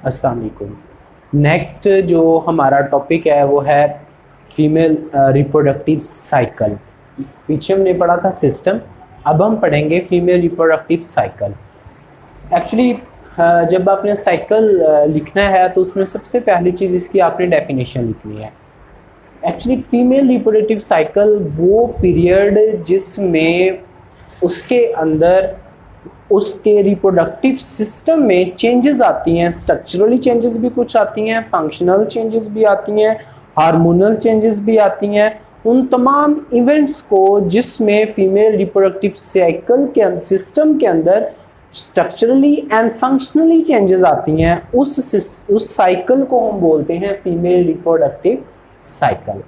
अस्सलाम वालेकुम। नेक्स्ट जो हमारा टॉपिक है वो है फीमेल रिप्रोडक्टिव साइकिल। पीछे हमने पढ़ा था सिस्टम, अब हम पढ़ेंगे फीमेल रिप्रोडक्टिव साइकिल। एक्चुअली जब आपने साइकिल लिखना है तो उसमें सबसे पहली चीज़ इसकी आपने डेफिनेशन लिखनी है। एक्चुअली फीमेल रिप्रोडक्टिव साइकिल वो पीरियड जिसमें उसके अंदर उसके रिप्रोडक्टिव सिस्टम में चेंजेस आती हैं, स्ट्रक्चरली चेंजेस भी कुछ आती हैं, फंक्शनल चेंजेस भी आती हैं, हार्मोनल चेंजेस भी आती हैं। उन तमाम इवेंट्स को जिसमें फीमेल रिप्रोडक्टिव साइकिल के सिस्टम के अंदर स्ट्रक्चरली एंड फंक्शनली चेंजेस आती हैं, उस साइकिल को हम बोलते हैं फीमेल रिप्रोडक्टिव साइकिल।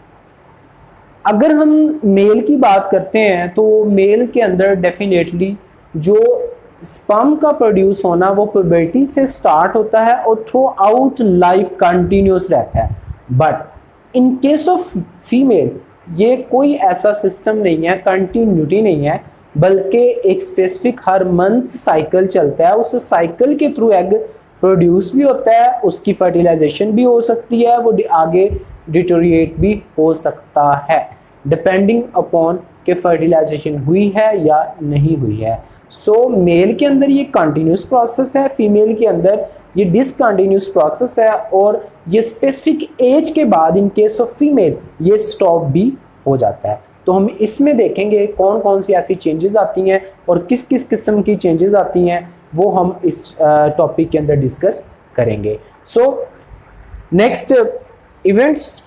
अगर हम मेल की बात करते हैं तो मेल के अंदर डेफिनेटली जो स्पर्म का प्रोड्यूस होना वो प्यूबर्टी से स्टार्ट होता है और थ्रू आउट लाइफ कंटिन्यूस रहता है। But in case of female ये कोई ऐसा सिस्टम नहीं है, कंटिन्यूटी नहीं है, बल्कि एक स्पेसिफिक हर मंथ साइकिल चलता है। उस साइकिल के थ्रू एग प्रोड्यूस भी होता है, उसकी फर्टिलाइजेशन भी हो सकती है, वो आगे डिटोरिएट भी हो सकता है डिपेंडिंग अपॉन कि फर्टिलाइजेशन हुई है या नहीं हुई है। सो मेल के अंदर ये कंटिन्यूस प्रोसेस है, फीमेल के अंदर ये डिसकंटिन्यूस प्रोसेस है और ये स्पेसिफिक एज के बाद इन केस ऑफ फीमेल ये स्टॉप भी हो जाता है। तो हम इसमें देखेंगे कौन कौन सी ऐसी चेंजेस आती हैं और किस किस किस्म की चेंजेस आती हैं, वो हम इस टॉपिक के अंदर डिस्कस करेंगे। So next events,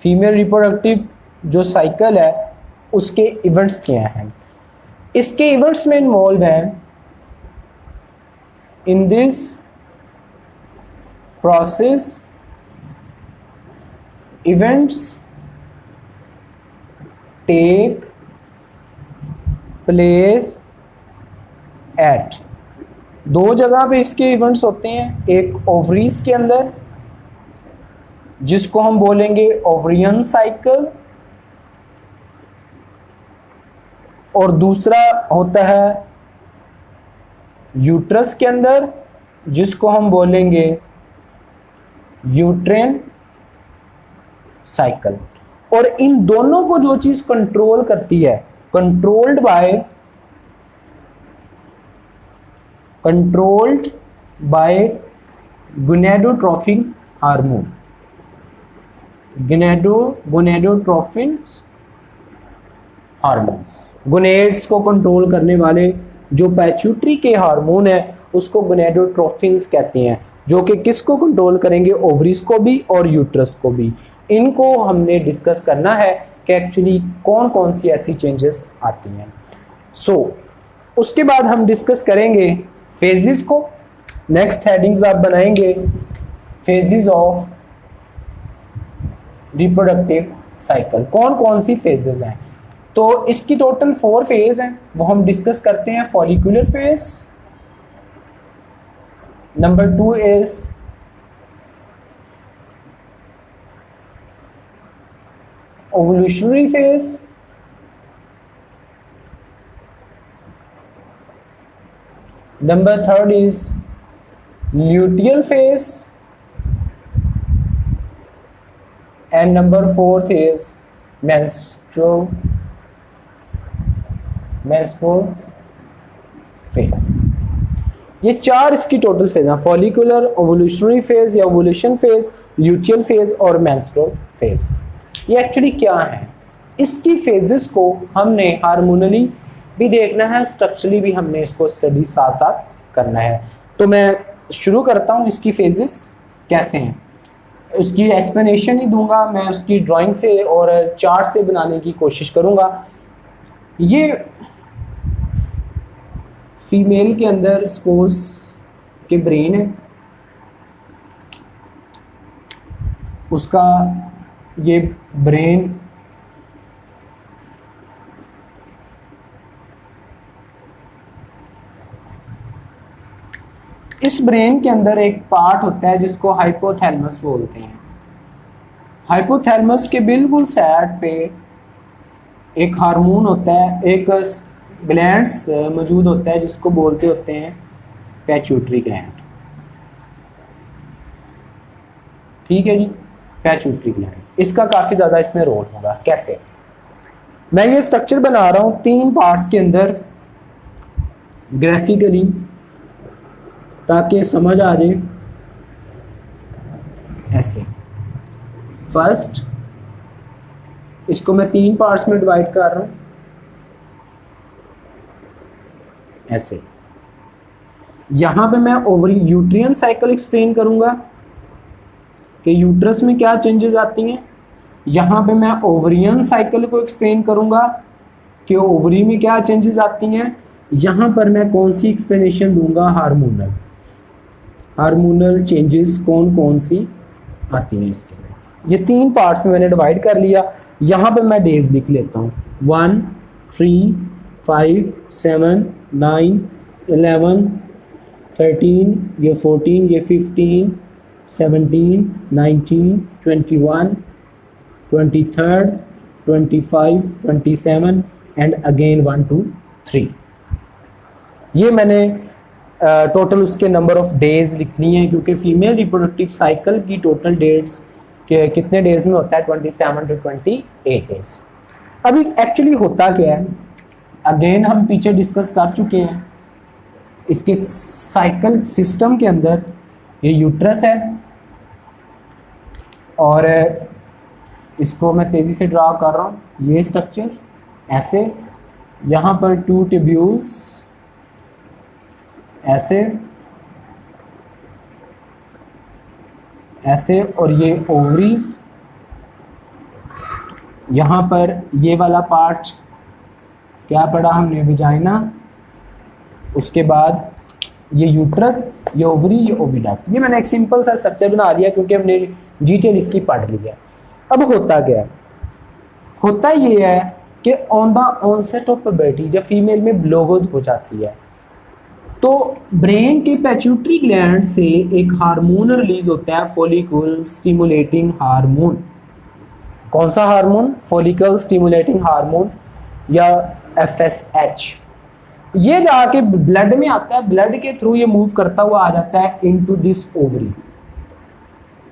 female reproductive जो साइकिल है उसके इवेंट्स क्या हैं। इसके इवेंट्स में इन्वॉल्व हैं in this process events take place at, दो जगह पे इसके इवेंट्स होते हैं। एक ओवरीज के अंदर जिसको हम बोलेंगे ओवरियन साइकिल, और दूसरा होता है यूट्रस के अंदर जिसको हम बोलेंगे यूट्रेन साइकिल। और इन दोनों को जो चीज कंट्रोल करती है, controlled by gonadotrophin hormone, gonadotrophin hormones. Gonads को कंट्रोल करने वाले जो पैच्यूटरी के हार्मोन है उसको गोनेडोट्रोफिन्स कहते हैं, जो कि किसको कंट्रोल करेंगे, ओवरीज को भी और यूट्रस को भी। इनको हमने डिस्कस करना है कि एक्चुअली कौन कौन सी ऐसी चेंजेस आती हैं। सो उसके बाद हम डिस्कस करेंगे फेजेस को। नेक्स्ट हेडिंग्स आप बनाएंगे फेजेस ऑफ रिप्रोडक्टिव साइकिल, कौन कौन सी फेजेस हैं। तो इसकी टोटल 4 फेज हैं, वो हम डिस्कस करते हैं। Follicular phase, number 2 is ovulationary phase, number 3 is luteal phase, and number 4 is menstrual phase. ये 4 इसकी टोटल फेज हैं, फॉलिकुलर, ओवुलेशनरी फेज या ओवुलेशन फेज, ल्यूटियल फेज और मेंस्ट्रुअल फेज। ये एक्चुअली क्या है, इसकी फेजेस को हमने हार्मोनली भी देखना है, स्ट्रक्चरली भी हमने इसको स्टडी साथ साथ करना है। तो मैं शुरू करता हूँ इसकी फेजेस कैसे हैं, उसकी एक्सप्लेनेशन ही दूंगा मैं, उसकी ड्राइंग से और चार्ट से बनाने की कोशिश करूँगा। ये फीमेल के अंदर सपोज के ब्रेन है, उसका ये ब्रेन इस ब्रेन के अंदर एक पार्ट होता है जिसको हाइपोथैलेमस बोलते हैं। हाइपोथैलेमस के बिल्कुल साइड पे एक हार्मोन होता है, एक ग्लैंड्स मौजूद होता है जिसको बोलते होते हैं पैच्यूटरी ग्लैंड। ठीक है जी, पैट्यूटरी ग्लैंड, इसका काफ़ी ज़्यादा इसमें रोल होगा। कैसे? मैं ये स्ट्रक्चर बना रहा हूँ 3 पार्ट्स के अंदर ग्राफिकली, ताकि समझ आ जाए। ऐसे फर्स्ट इसको मैं 3 पार्ट्स में डिवाइड कर रहा हूँ, ऐसे। यहां पे मैं ओवरी यूट्रियन साइकिल एक्सप्लेन करूंगा कि यूट्रस में क्या चेंजेस आती हैं। यहां पे मैं ओवरियन साइकिल को एक्सप्लेन करूंगा कि ओवरी में क्या चेंजेस आती हैं। यहां पर मैं कौन सी एक्सप्लेनेशन दूंगा, हार्मोनल चेंजेस कौन कौन सी आती हैं इसके लिए। ये 3 पार्ट्स में मैंने डिवाइड कर लिया। यहाँ पे मैं डेज लिख लेता हूँ 1, 3, 5, 7, 9, 11, 13, ये 14, ये 15, 17, 19, 21, 23, 25, 27 एंड अगेन 1, 2, 3। ये मैंने टोटल उसके नंबर ऑफ डेज लिखनी है, क्योंकि फीमेल रिप्रोडक्टिव साइकिल की टोटल डेट्स के कितने डेज में होता है, 27 to 28 डेज। अभी एक्चुअली होता क्या है, अगेन हम पीछे डिस्कस कर चुके हैं। इसके साइकिल सिस्टम के अंदर ये यूट्रस है, और इसको मैं तेज़ी से ड्रा कर रहा हूँ, ये स्ट्रक्चर ऐसे, यहाँ पर 2 ट्यूब्यूल्स ऐसे ऐसे, और ये ओवरीज, यहाँ पर ये वाला पार्ट क्या पढ़ा हमने, विजाइना, उसके बाद ये यूट्रस, ये ओवरी, ये ओविडक्ट। ये मैंने एक सिंपल सा स्ट्रक्चर बना लिया क्योंकि हमने डिटेल इसकी पढ़ ली है। अब होता क्या है, होता ये है कि on the onset of puberty, जब फीमेल में ब्लोगोद हो जाती है, तो ब्रेन के पैट्यूटरी ग्लैंड से एक हार्मोन रिलीज होता है, फॉलिकल स्टिमुलेटिंग हार्मोन। कौन सा हार्मोन? फॉलिकल स्टिमुलेटिंग हार्मोन या FSH। ये जाके ब्लड में आता है, ब्लड के थ्रू ये मूव करता हुआ आ जाता है into this ovary.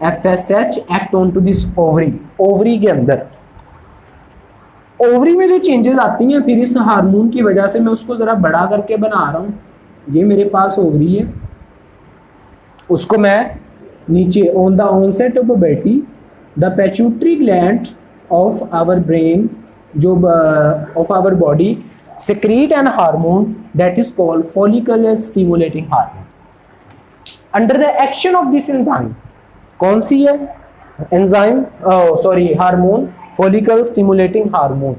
FSH act on to this ovary, ovary के अंदर। ओवरी में जो चेंजेस आती हैं फिर इस हार्मोन की वजह से, मैं उसको जरा बड़ा करके बना रहा हूँ। ये मेरे पास ओवरी है, उसको मैं नीचे on the onset of puberty the pituitary gland of our brain, जो of our body secrete an hormone that is called follicular stimulating hormone under the action of this enzyme। कौन सी है enzyme, hormone follicle stimulating hormone।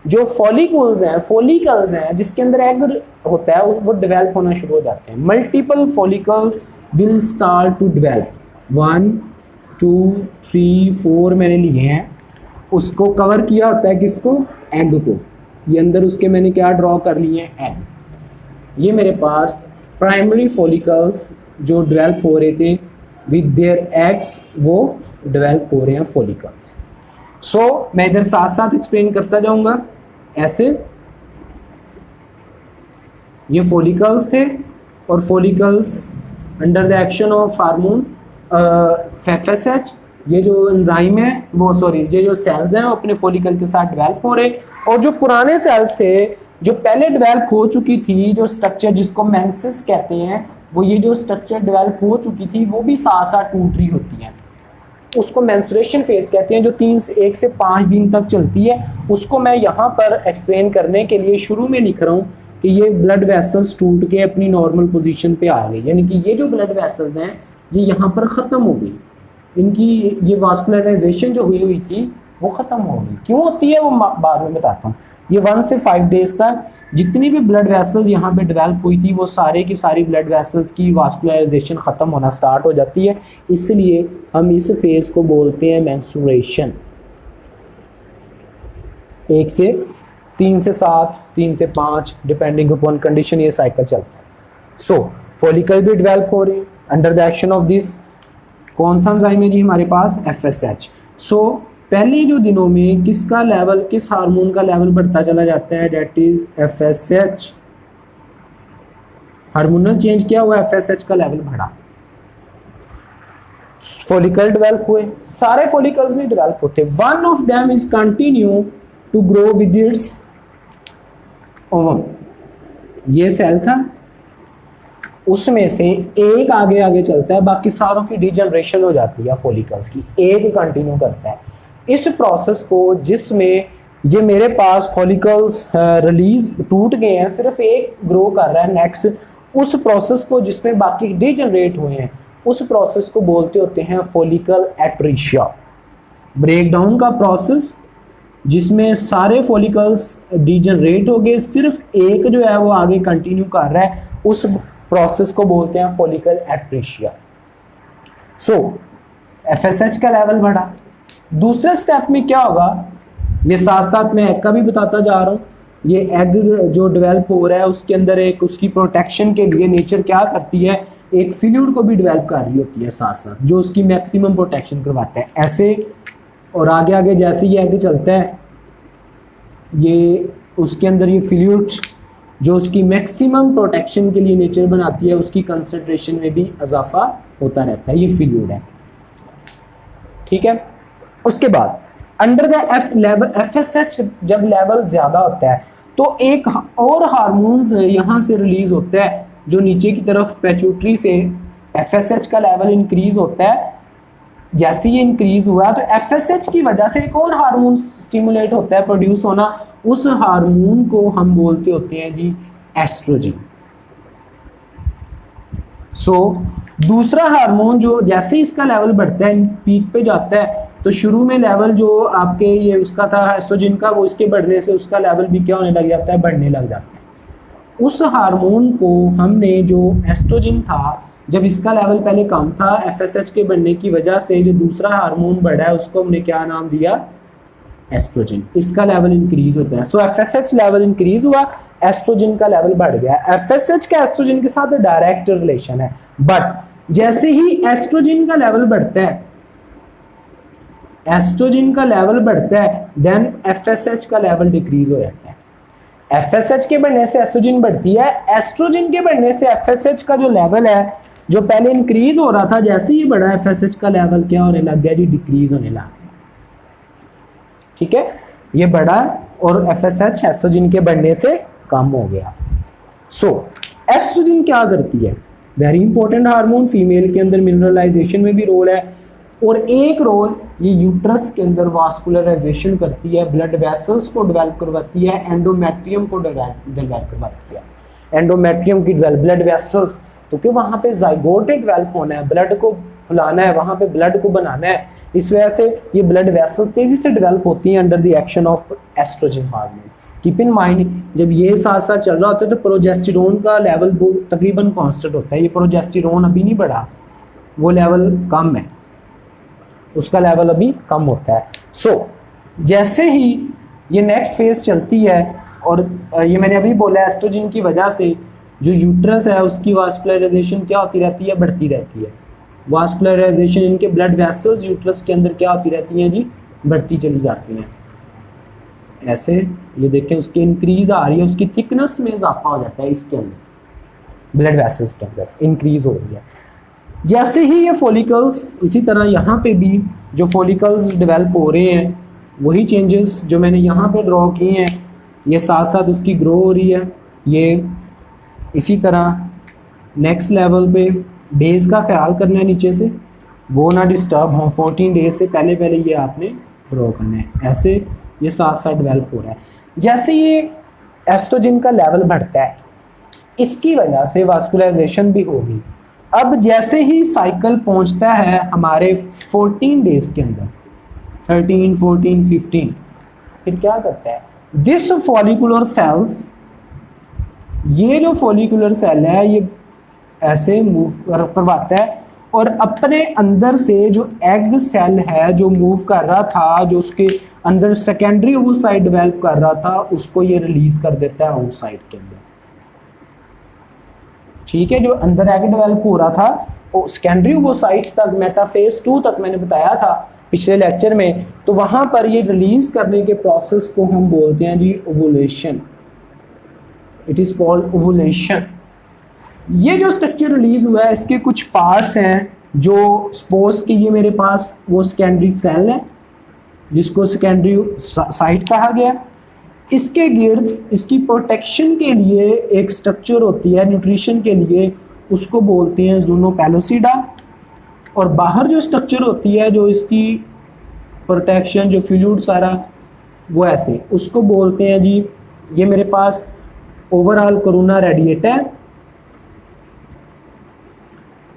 जो follicles हैं जिसके अंदर egg होता है, वो डेवलप होना शुरू हो जाते हैं। Multiple follicles will start to develop, 1, 2, 3, 4 मैंने लिए हैं। उसको कवर किया होता है किसको, एग को। ये अंदर उसके मैंने क्या ड्रॉ कर लिए हैं, एग। ये मेरे पास प्राइमरी फॉलिकल्स जो डेवलप हो रहे थे विद देयर एग्स, वो डेवलप हो रहे हैं फॉलिकल्स। सो मैं इधर साथ साथ एक्सप्लेन करता जाऊंगा। ऐसे ये फॉलिकल्स थे, और follicles under the action of hormone FSH, ये जो एंजाइम है वो ये जो सेल्स हैं वो अपने फॉलिकल के साथ डेवलप हो रहे। और जो पुराने सेल्स थे जो पहले डेवलप हो चुकी थी, जो स्ट्रक्चर जिसको मेंसेस कहते हैं, वो ये जो स्ट्रक्चर डेवलप हो चुकी थी वो भी साथ साथ टूट रही होती है। उसको मेंस्ट्रुएशन फेज कहते हैं, जो 1 से 5 दिन तक चलती है। उसको मैं यहाँ पर एक्सप्लेन करने के लिए शुरू में लिख रहा हूँ कि ये ब्लड वेसल्स टूट के अपनी नॉर्मल पोजीशन पे आ गई, यानी कि ये जो ब्लड वेसल्स हैं ये यहाँ पर ख़त्म हो गई। इनकी ये वास्कुलराइजेशन जो हुई थी वो ख़त्म हो गई। क्यों होती है वो बाद में बताता हूँ। ये 1 से 5 डेज तक जितनी भी ब्लड वेसल्स यहाँ पे डेवलप हुई थी, वो सारे की सारी ब्लड वेसल्स की वास्कुलराइजेशन ख़त्म होना स्टार्ट हो जाती है। इसलिए हम इस फेज को बोलते हैं मेंस्ट्रुएशन। 1 से 3 से 7, 3 से 5 डिपेंडिंग अपॉन कंडीशन ये साइकिल चलता है। सो फॉलिकल भी डेवलप हो रहे हैं under the action of this, कौन सा एंजाइम है जी हमारे पास, FSH। सो पहले जो दिनों में किसका लेवल, किस हार्मोन का लेवल बढ़ता चला जाता है, that is FSH। Hormonal change क्या हुआ, FSH का लेवल बढ़ा। फॉलिकल डेवलप हुए, सारे फॉलिकल्स नहीं डेवलप होते, one of them is continue to grow with its ovum. ये सेल था, उसमें से एक आगे आगे चलता है, बाकी सारों की डिजनरेशन हो जाती है फॉलिकल्स की, एक कंटिन्यू करता है इस प्रोसेस को, जिसमें ये मेरे पास फॉलिकल्स रिलीज टूट गए हैं, सिर्फ एक ग्रो कर रहा है नेक्स्ट, उस प्रोसेस को जिसमें बाकी डिजनरेट हुए हैं उस प्रोसेस को बोलते होते हैं फॉलिकल एट्रीशिया। ब्रेकडाउन का प्रोसेस जिसमें सारे फॉलिकल्स डिजनरेट हो गए, सिर्फ एक जो है वो आगे कंटिन्यू कर रहा है, उस प्रोसेस को बोलते हैं फॉलिकल एट्रीशिया। सो एफएसएच का लेवल बढ़ा। दूसरे स्टेप में क्या होगा, ये साथ साथ मैं एग का भी बताता जा रहा हूँ। ये एग जो डेवलप हो रहा है उसके अंदर एक उसकी प्रोटेक्शन के लिए नेचर क्या करती है, एक फ्लूइड को भी डेवलप कर रही होती है साथ साथ, जो उसकी मैक्सिमम प्रोटेक्शन करवाता है ऐसे। और आगे आगे जैसे ये एग चलता है, ये उसके अंदर ये फ्लूइड जो उसकी मैक्सिमम प्रोटेक्शन के लिए नेचर बनाती है, उसकी कंसंट्रेशन में भी इजाफा होता रहता है, ये फ्लूइड है, ठीक है। उसके बाद under the F level, FSH जब लेवल ज्यादा होता है तो एक और हार्मोन्स यहाँ से रिलीज होता है जो नीचे की तरफ पिट्यूटरी से, एफएसएच का लेवल इंक्रीज होता है। जैसे ये इंक्रीज हुआ तो एफएसएच की वजह से एक और हार्मोन स्टिमुलेट होता है, प्रोड्यूस होना, उस हार्मोन को हम बोलते होते हैं जी एस्ट्रोजन। सो दूसरा हार्मोन जो जैसे इसका लेवल बढ़ता है, पीक पे जाता है, तो शुरू में लेवल जो आपके ये उसका था एस्ट्रोजन का, वो इसके बढ़ने से उसका लेवल भी क्या होने लग जाता है, बढ़ने लग जाता है। उस हार्मोन को हमने, जो एस्ट्रोजन था, जब इसका लेवल पहले कम था, एफएसएच के बढ़ने की वजह से जो दूसरा हार्मोन बढ़ा है उसको हमने क्या नाम दिया, एस्ट्रोजन। इसका लेवल इंक्रीज होता है। सो एफएसएच लेवल इंक्रीज हुआ, एस्ट्रोजन का लेवल बढ़ गया। एफएसएच का एस्ट्रोजन के साथ डायरेक्ट रिलेशन है, बट जैसे ही एस्ट्रोजन का लेवल बढ़ता है, एस्ट्रोजन का लेवल बढ़ता है, देन एफएसएच का लेवल डिक्रीज हो जाता है। एफएसएच के बढ़ने से एस्ट्रोजन बढ़ती है, एस्ट्रोजन के बढ़ने से एफएसएच का जो लेवल है, जो पहले इंक्रीज हो रहा था, जैसे ही बढ़ा एफएसएच का लेवल क्या होने लग गया जी, डिक्रीज होने लग गया, ठीक है। ये बढ़ा और एफएसएच एस्ट्रोजन के बढ़ने से कम हो गया। सो एस्ट्रोजन क्या करती है, वेरी इंपॉर्टेंट हार्मोन, फीमेल के अंदर मिनरलाइजेशन में भी रोल है, और एक रोल ये यूट्रस के अंदर वास्कुलराइजेशन करती है, ब्लड वेसल्स को डेवलप करवाती है, एंडोमेट्रियम को डेवलप करवाती है। एंडोमेट्रियम की ब्लड वेसल्स, तो क्योंकि वहाँ पे जाइगोट डेवलप होना है, ब्लड को फुलाना है, वहाँ पे ब्लड को बनाना है, इस वजह से ये ब्लड वेसल तेजी से डेवलप होती हैं under the action of oestrogen hormone. Keep in mind, जब ये साथ साथ चल रहा होता है तो प्रोजेस्टेरोन का लेवल तकरीबन कांस्टेंट होता है। ये प्रोजेस्टेरोन अभी नहीं बढ़ा, वो लेवल कम है, उसका लेवल अभी कम होता है। सो जैसे ही ये नेक्स्ट फेज चलती है, और ये मैंने अभी बोला एस्ट्रोजन की वजह से जो यूट्रस है उसकी वास्कुलराइजेशन क्या होती रहती है, बढ़ती रहती है। वास्कुलराइजेशन, इनके ब्लड वेसल्स यूट्रस के अंदर क्या होती रहती हैं जी, बढ़ती चली जाती हैं। ऐसे ये देखें, उसकी इंक्रीज आ रही है, उसकी थिकनेस में इजाफा हो जाता है, इसके अंदर ब्लड वेसल्स के अंदर इंक्रीज हो रही है। जैसे ही ये फॉलिकल्स, इसी तरह यहाँ पे भी जो फॉलिकल्स डेवलप हो रहे हैं, वही चेंजेस जो मैंने यहाँ पे ड्रॉ किए हैं, ये साथ साथ उसकी ग्रो हो रही है। ये इसी तरह नेक्स्ट लेवल पे डेज का ख्याल करना है, नीचे से वो ना डिस्टर्ब हो, 14 डेज से पहले पहले ये आपने ड्रॉ करना है। ऐसे ये साथ साथ डेवलप हो रहा है। जैसे ये एस्ट्रोजन का लेवल बढ़ता है, इसकी वजह से वास्कुलराइजेशन भी होगी। अब जैसे ही साइकिल पहुंचता है हमारे 14 डेज के अंदर, 13, 14, 15, फिर क्या करता है, दिस फॉलिकुलर सेल्स, ये जो फॉलिकुलर सेल है ये ऐसे मूव करवाता है, और अपने अंदर से जो एग सेल है जो मूव कर रहा था, जो उसके अंदर सेकेंडरी ओवोसाइट डेवलप कर रहा था, उसको ये रिलीज कर देता है ओवोसाइट के अंदर, ठीक है। जो अंदर एग डेवलप हो रहा था सेकेंडरी ओवोसाइट तक, मेटाफेज 2 तक मैंने बताया था पिछले लेक्चर में, तो वहां पर ये रिलीज करने के प्रोसेस को हम बोलते हैं जी ovulation. It is called ovulation. ये जो स्ट्रक्चर रिलीज हुआ है, इसके कुछ पार्ट्स हैं, जो सपोज कि ये मेरे पास वो सेकेंडरी सेल है जिसको सेकेंडरी साइट कहा गया। इसके गिर्द इसकी प्रोटेक्शन के लिए एक स्ट्रक्चर होती है न्यूट्रिशन के लिए, उसको बोलते हैं ज़ूनोपेलोसिडा। और बाहर जो स्ट्रक्चर होती है जो इसकी प्रोटेक्शन जो फ्लूइड सारा वो ऐसे, उसको बोलते हैं जी, ये मेरे पास ओवरऑल कोरोना रेडिएटर है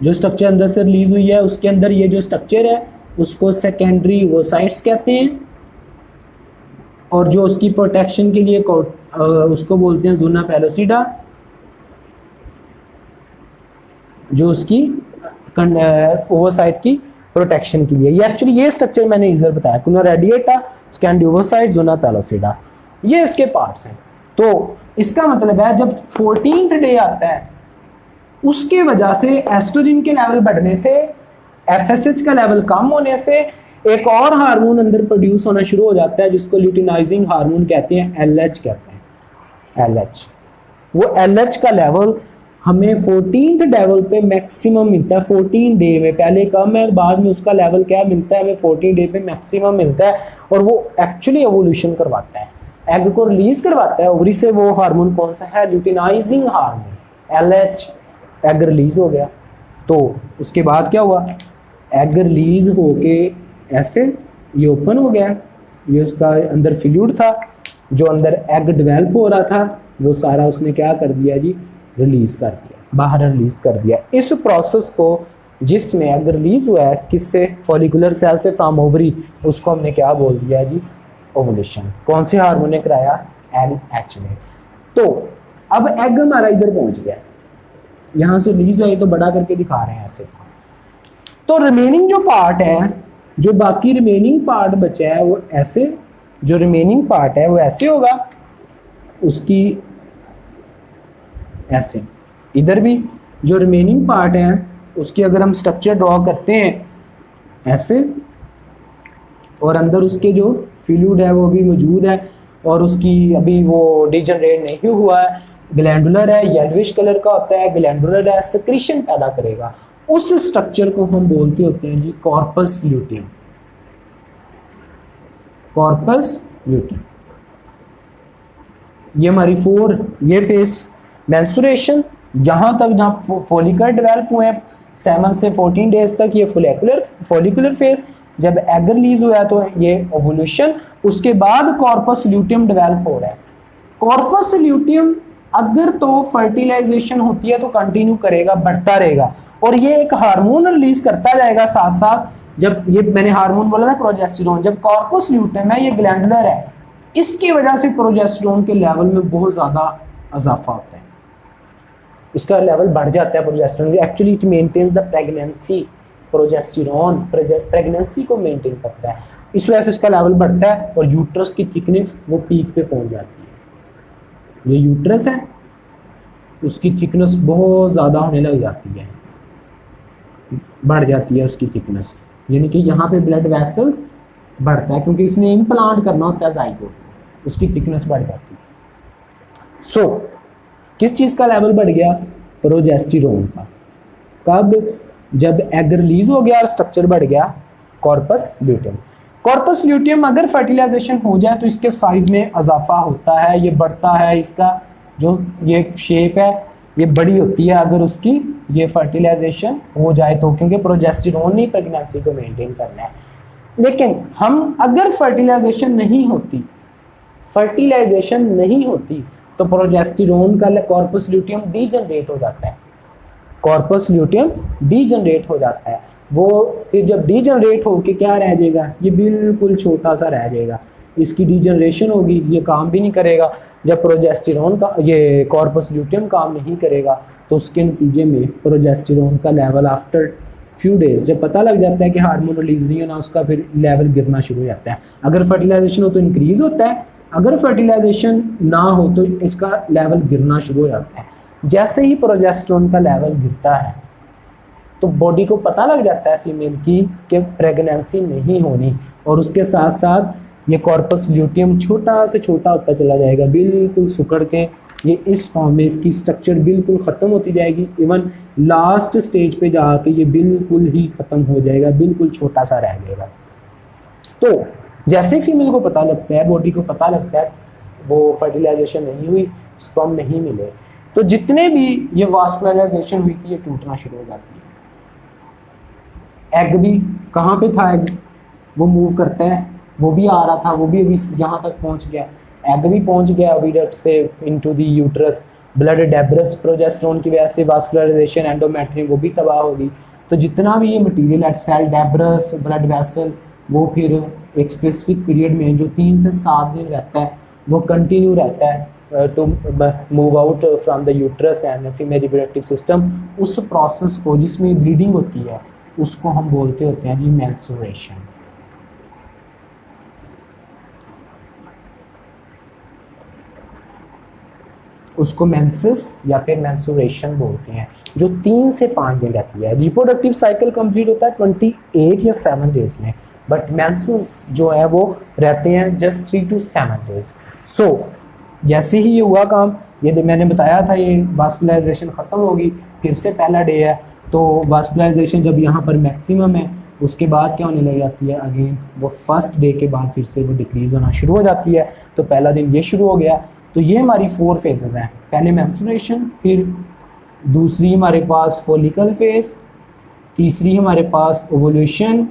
जो स्ट्रक्चर अंदर से रिलीज हुई है, उसके अंदर ये जो स्ट्रक्चर है उसको सेकेंडरी ओसाइट्स कहते हैं। और जो उसकी प्रोटेक्शन के लिए उसको बोलते हैं ज़ूना पेलोसिडा, जो उसकी ओवरसाइट की प्रोटेक्शन के लिए। ये एक्चुअली ये स्ट्रक्चर मैंने इधर बताया, corona radiata, secondary oocyte, zona pellucida, ये इसके पार्ट्स हैं। तो इसका मतलब है जब 14th डे आता है उसके वजह से एस्ट्रोजन के लेवल बढ़ने से, एफएसएच का लेवल कम होने से एक और हार्मोन अंदर प्रोड्यूस होना शुरू हो जाता है जिसको ल्यूटिनाइजिंग हार्मोन कहते हैं, एलएच कहते हैं, एलएच। वो एलएच का लेवल हमें 14th लेवल पे मैक्सिमम मिलता है, 14 डे में। पहले कम है, बाद में उसका लेवल क्या मिलता है हमें 14 डे पे मैक्सिमम मिलता है। और वो एक्चुअली एवोल्यूशन करवाता है, एग को रिलीज करवाता है ओवरी से। वो हार्मोन कौन सा है? Luteinizing hormone, LH. Egg release हो गया तो उसके बाद क्या हुआ? एग रिलीज होके ऐसे ये ओपन हो गया, ये उसका अंदर फ्लूइड था जो अंदर एग डेवलप हो रहा था, वो सारा उसने क्या कर दिया जी? रिलीज कर दिया, बाहर रिलीज कर दिया। इस प्रोसेस को जिसमें एग रिलीज हुआ है किससे? फॉलिकुलर सेल से, फ्रॉम ओवरी, उसको हमने क्या बोल दिया जी? ओवुलेशन। कौन से हार्मोन ने कराया? एलएच ने। तो अब एग हमारा इधर पहुंच गया, यहां से रिलीज हुआ, तो बड़ा करके दिखा रहे हैं ऐसे। तो रिमेनिंग जो पार्ट है, जो बाकी रिमेनिंग पार्ट बचा है वो ऐसे, जो रिमेनिंग पार्ट है वो ऐसे होगा, उसकी ऐसे। इधर भी जो रिमेनिंग पार्ट है उसकी अगर हम स्ट्रक्चर ड्रॉ करते हैं ऐसे, और अंदर उसके जो फ्लूइड है वो भी मौजूद है और उसकी अभी वो डिजनरेट नहीं हुआ है, ग्लैंडुलर है, येलोइश कलर का होता है, ग्लैंडुलर है, सेक्रीशन पैदा करेगा। उस स्ट्रक्चर को हम बोलते होते हैं जी कॉर्पस ल्यूटियम, कॉर्पस ल्यूटियम। ये हमारी ये फेस मेंस्ट्रुएशन, यहाँ तक जहाँ फॉलिकल डेवलप हुए हैं 7 से 14 डेज तक, ये फॉलिकुलर फेज। जब एग रिलीज हुआ तो ये ओवुलेशन, उसके बाद कॉर्पस ल्यूटियम डेवलप हो रहा है। कॉर्पस ल्यूटियम अगर तो फर्टिलाइजेशन होती है तो कंटिन्यू करेगा, बढ़ता रहेगा, और ये एक हार्मोन रिलीज करता जाएगा साथ साथ। जब ये मैंने हार्मोन बोला ना प्रोजेस्टेरोन, जब कॉर्पस ल्यूटियम है ये ग्लैंडुलर है, इसकी वजह से प्रोजेस्टेरोन के लेवल में बहुत ज्यादा इजाफा होता है, इसका लेवल बढ़ जाता है progesterone. Actually it maintains the pregnancy, progesterone pregnancy को मेंटेन करता है, इस वजह से इसका लेवल बढ़ता है और यूट्रस की थिकनेस वो पीक पे पहुंच जाती है। ये यूट्रस है उसकी थिकनेस बहुत ज़्यादा होने लग जाती है, बढ़ जाती है उसकी थिकनेस, यानी कि यहाँ पे ब्लड वेसल्स बढ़ता है क्योंकि इसने इम्प्लांट करना होता है जाइगोट, उसकी थिकनेस बढ़ जाती है। सो किस चीज़ का लेवल बढ़ गया? प्रोजेस्टेरोन का। कब? जब एग रिलीज हो गया और स्ट्रक्चर बढ़ गया कॉर्पस ल्यूटियम। कॉर्पस ल्यूटियम अगर फर्टिलाइजेशन हो जाए तो इसके साइज में इजाफा होता है, ये बढ़ता है, इसका जो ये शेप है ये बड़ी होती है अगर उसकी ये फर्टिलाइजेशन हो जाए तो, क्योंकि प्रोजेस्टेरोन ही प्रेगनेंसी को मेंटेन करना है। लेकिन हम अगर फर्टिलाइजेशन नहीं होती तो प्रोजेस्टेरोन का कॉर्पस ल्यूटियम डीजनरेट हो जाता है, कॉर्पस ल्यूटियम डीजनरेट हो जाता है। वो फिर जब डीजनरेट होके क्या रह जाएगा? ये बिल्कुल छोटा सा रह जाएगा, इसकी डीजनरेशन होगी, ये काम भी नहीं करेगा। जब प्रोजेस्टेरोन का ये कॉर्पस ल्यूटियम काम नहीं करेगा तो उसके नतीजे में प्रोजेस्टेरोन का लेवल आफ्टर फ्यू डेज जब पता लग जाता है कि हार्मोन रिलीज नहीं होना, उसका फिर लेवल गिरना शुरू हो जाता है। अगर फर्टिलाइजेशन हो तो इंक्रीज होता है, अगर फर्टिलाइजेशन ना हो तो इसका लेवल गिरना शुरू हो जाता है। जैसे ही प्रोजेस्टेरोन का लेवल गिरता है तो बॉडी को पता लग जाता है फीमेल की कि प्रेगनेंसी नहीं होनी, और उसके साथ साथ ये कॉर्पस ल्यूटियम छोटा से छोटा होता चला जाएगा, बिल्कुल सुकड़ के ये इस फॉर्म में इसकी स्ट्रक्चर बिल्कुल ख़त्म होती जाएगी, इवन लास्ट स्टेज पे जाके ये बिल्कुल ही ख़त्म हो जाएगा, बिल्कुल छोटा सा रह जाएगा। तो जैसे फीमेल को पता लगता है, बॉडी को पता लगता है वो फर्टिलाइजेशन नहीं हुई, स्पर्म नहीं मिले, तो जितने भी ये वास्कुलराइजेशन हुई थी ये टूटना शुरू हो जाती है। एग भी कहाँ पे था, एग वो मूव करता है, वो भी आ रहा था, वो भी अभी यहाँ तक पहुँच गया, एग भी पहुँच गया ओविडक्ट से into the uterus. Blood debris progesterone की वजह से वास्कुलराइजेशन एंडोमेट्रियम वो भी तबाह होगी। तो जितना भी ये material at cell debris blood vessel वो फिर एक स्पेसिफिक पीरियड में जो 3 से 7 दिन रहता है वो कंटिन्यू रहता है to move out from the uterus and female reproductive system. उस प्रोसेस को जिसमें ब्रीडिंग होती है उसको हम बोलते होते हैं जी मेंस्ट्रुएशन। उसको मेंसेस या फिर मेंस्ट्रुएशन बोलते हैं, जो 3 से 5 दिन रहती है। रिप्रोडक्टिव साइकिल कंप्लीट होता है 28 या 7 डेज में, बट मेंसेस जो है वो रहते हैं जस्ट 3 to 7 डेज। सो जैसे ही ये हुआ काम, ये मैंने बताया था ये वास्कुलराइजेशन ख़त्म होगी, फिर से पहला डे है, तो वास्कुलराइजेशन जब यहाँ पर मैक्सिमम है उसके बाद क्या होने लग जाती है, अगेन वो फर्स्ट डे के बाद फिर से वो डिक्रीज होना शुरू हो जाती है। तो पहला दिन ये शुरू हो गया। तो ये हमारी 4 फेजेस हैं, पहले मेंस्ट्रुएशन, फिर दूसरी हमारे पास फॉलिकल फेज, तीसरी हमारे पास ओवुलेशन,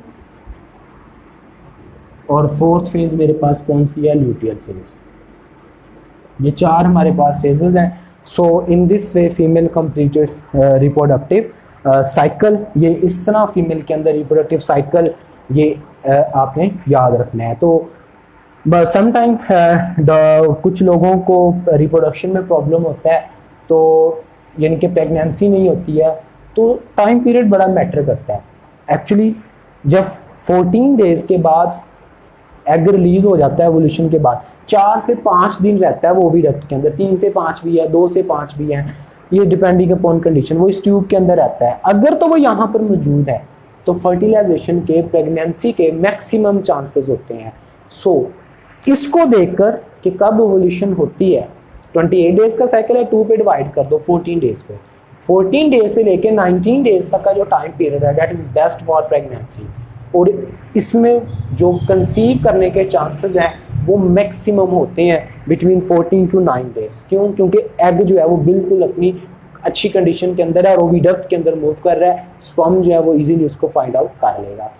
और 4th फेज मेरे पास कौन सी है, ल्यूटियल फेज। ये 4 हमारे पास फेजेस हैं। So in this way female completes reproductive cycle. ये इस तरह फीमेल के अंदर रिप्रोडक्टिव साइकिल ये आपने याद रखना है। तो समटाइम कुछ लोगों को रिप्रोडक्शन में प्रॉब्लम होता है, तो यानी कि प्रेगनेंसी नहीं होती है, तो टाइम पीरियड बड़ा मैटर करता है। एक्चुअली जब 14 डेज के बाद एग रिलीज हो जाता है एवोल्यूशन के बाद, 4 से 5 दिन रहता है वो ओविडक्ट के अंदर, 3 से 5 भी है, 2 से 5 भी हैं, ये डिपेंडिंग अपॉन कंडीशन, वो इस ट्यूब के अंदर रहता है। अगर तो वो यहाँ पर मौजूद है तो फर्टिलाइजेशन के, प्रेगनेंसी के मैक्सिमम चांसेस होते हैं। सो इसको देखकर कि कब ओवुलेशन होती है, 28 डेज का साइकिल है, 2 पे डिवाइड कर दो 14 डेज पे, 14 डेज से लेके 19 डेज तक का जो टाइम पीरियड है that is best for pregnancy. और इसमें जो कंसीव करने के चांसेस हैं वो मैक्सिमम होते हैं बिटवीन 14 to 9 डेज। क्यों? क्योंकि एग जो है वो बिल्कुल अपनी अच्छी कंडीशन के अंदर है और ओविडक्ट के अंदर मूव कर रहा है, स्पर्म जो है वो इजीली उसको फाइंड आउट कर लेगा।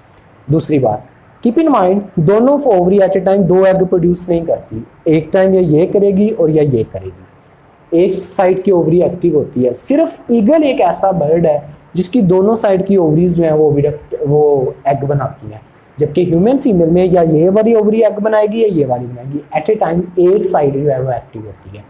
दूसरी बात, कीप इन माइंड, दोनों ovary at a time 2 egg produce नहीं करती, एक टाइम ये करेगी और या ये करेगी। एक साइड की ओवरी एक्टिव होती है। सिर्फ ईगल एक ऐसा बर्ड है जिसकी दोनों साइड की ओवरीज जो है वो वो एग बनाती हैं, जबकि ह्यूमन फीमेल में या ये वाली ओवरी एग बनाएगी या ये वाली बनाएगी, एट ए टाइम एक साइड जो है वो एक्टिव होती है।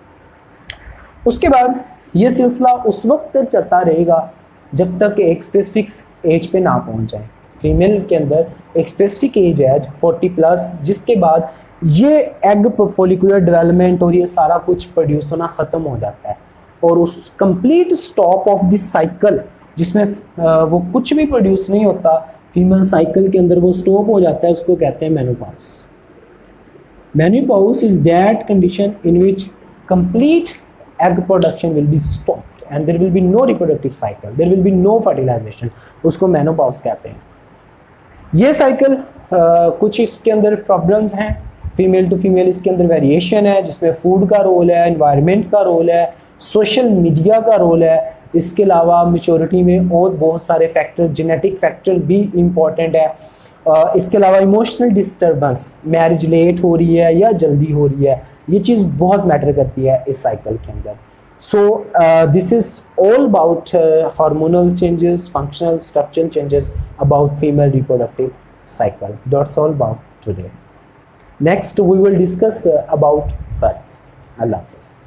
उसके बाद ये सिलसिला उस वक्त तक चलता रहेगा जब तक एक स्पेसिफिक एज पे ना पहुंच जाए। फीमेल के अंदर एक स्पेसिफिक एज है 40+, जिसके बाद ये एग फॉलिकुलर डेवलपमेंट और ये सारा कुछ प्रोड्यूस होना ख़त्म हो जाता है, और उस complete stop of this cycle जिसमें वो कुछ भी प्रोड्यूस नहीं होता, फीमेल साइकिल के अंदर वो स्टॉप हो जाता है, उसको कहते हैं menopause. Menopause is that condition in which complete egg production will be stopped and there will be no reproductive cycle, there will be no fertilization, उसको मेनोपॉज कहते हैं। ये साइकिल कुछ इसके अंदर प्रॉब्लम्स हैं, फीमेल टू फीमेल इसके अंदर वेरिएशन है, जिसमें फूड का रोल है, एनवायरनमेंट का रोल है, सोशल मीडिया का रोल है। इसके अलावा मैच्योरिटी में और बहुत सारे फैक्टर, जेनेटिक फैक्टर भी इम्पॉर्टेंट है। इसके अलावा इमोशनल डिस्टर्बेंस, मैरिज लेट हो रही है या जल्दी हो रही है, ये चीज़ बहुत मैटर करती है इस साइकिल के अंदर। So this is all about hormonal changes, functional structural changes about female reproductive cycle. That's all about today. Next we will discuss about birth. Allah Hafiz.